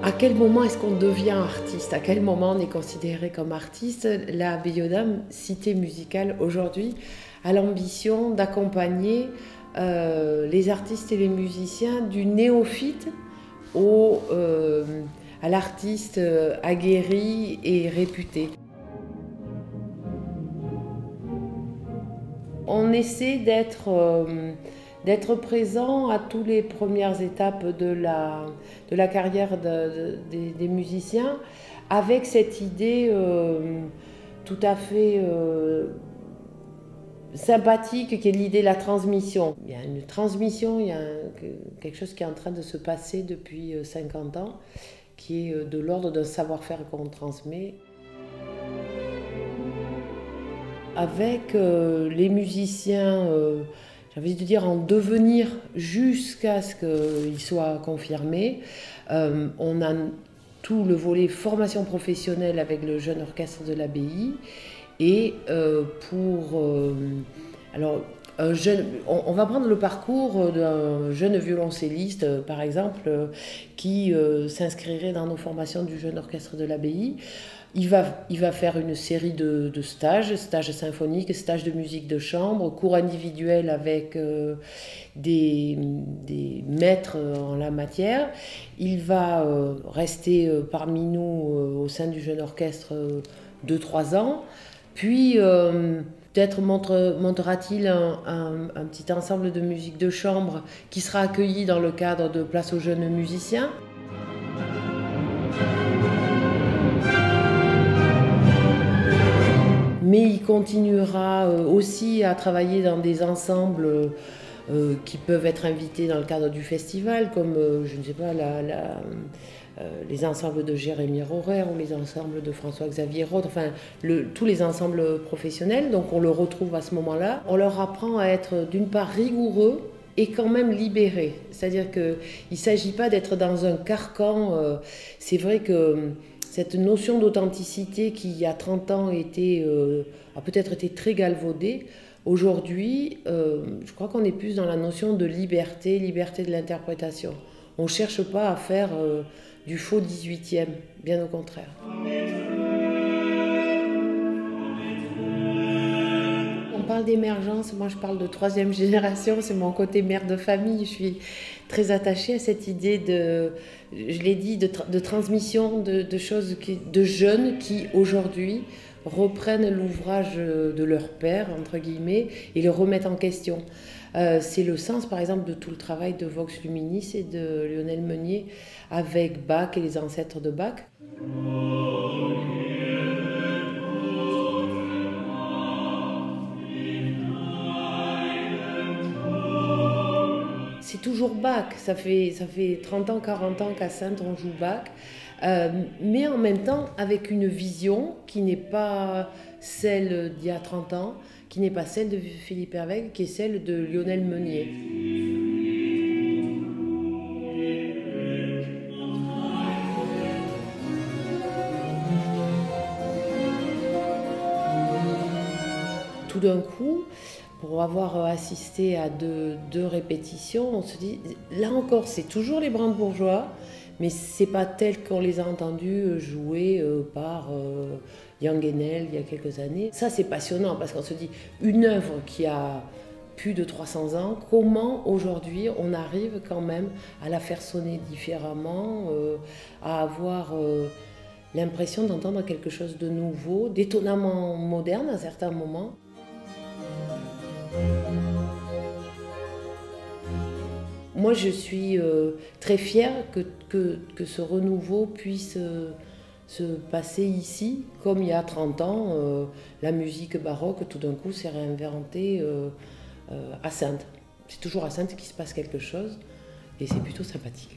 À quel moment est-ce qu'on devient artiste? À quel moment on est considéré comme artiste? La Biodame, cité musicale, aujourd'hui, a l'ambition d'accompagner les artistes et les musiciens du néophyte à l'artiste aguerri et réputé. On essaie d'être présent à toutes les premières étapes de la carrière des musiciens, avec cette idée tout à fait sympathique qui est l'idée de la transmission. Il y a une transmission, il y a quelque chose qui est en train de se passer depuis 50 ans, qui est de l'ordre d'un savoir-faire qu'on transmet. Avec les musiciens, j'ai envie de dire en devenir jusqu'à ce qu'ils soient confirmés, on a tout le volet formation professionnelle avec le jeune orchestre de l'abbaye. Et alors, on va prendre le parcours d'un jeune violoncelliste, par exemple, qui s'inscrirait dans nos formations du jeune orchestre de l'abbaye. Il va faire une série de stages symphoniques, stages de musique de chambre, cours individuels avec des maîtres en la matière. Il va rester parmi nous au sein du jeune orchestre 2-3 ans. Puis peut-être montera-t-il un petit ensemble de musique de chambre qui sera accueilli dans le cadre de Place aux jeunes musiciens. Mais il continuera aussi à travailler dans des ensembles qui peuvent être invités dans le cadre du festival, comme, je ne sais pas, les ensembles de Jérémy Rorer ou les ensembles de François-Xavier Rode, enfin tous les ensembles professionnels. Donc on le retrouve à ce moment-là. On leur apprend à être d'une part rigoureux et quand même libérés. C'est-à-dire qu'il ne s'agit pas d'être dans un carcan. C'est vrai que cette notion d'authenticité qui, il y a 30 ans, a peut-être été très galvaudée, aujourd'hui, je crois qu'on est plus dans la notion de liberté de l'interprétation. On ne cherche pas à faire du faux 18e, bien au contraire. On parle d'émergence, moi je parle de 3e génération, c'est mon côté mère de famille. Je suis très attachée à cette idée je l'ai dit, de transmission de choses, de jeunes qui aujourd'hui reprennent l'ouvrage de leur père, entre guillemets, et le remettent en question. C'est le sens, par exemple, de tout le travail de Vox Luminis et de Lionel Meunier avec Bach et les ancêtres de Bach. C'est toujours Bach, ça fait 30 ans, 40 ans qu'à Saintes on joue Bach, mais en même temps avec une vision qui n'est pas celle d'il y a 30 ans, qui n'est pas celle de Philippe Hervègue, qui est celle de Lionel Meunier. Tout d'un coup, pour avoir assisté à deux répétitions, on se dit, là encore, c'est toujours les brandebourgeois, mais c'est pas tel qu'on les a entendus jouer par Young Enel il y a quelques années. Ça, c'est passionnant parce qu'on se dit, une œuvre qui a plus de 300 ans, comment aujourd'hui on arrive quand même à la faire sonner différemment, à avoir l'impression d'entendre quelque chose de nouveau, d'étonnamment moderne à certains moments. Moi, je suis très fière que ce renouveau puisse se passer ici. Comme il y a 30 ans, la musique baroque, tout d'un coup, s'est réinventée à Saintes. C'est toujours à Saintes qu'il se passe quelque chose et c'est plutôt sympathique.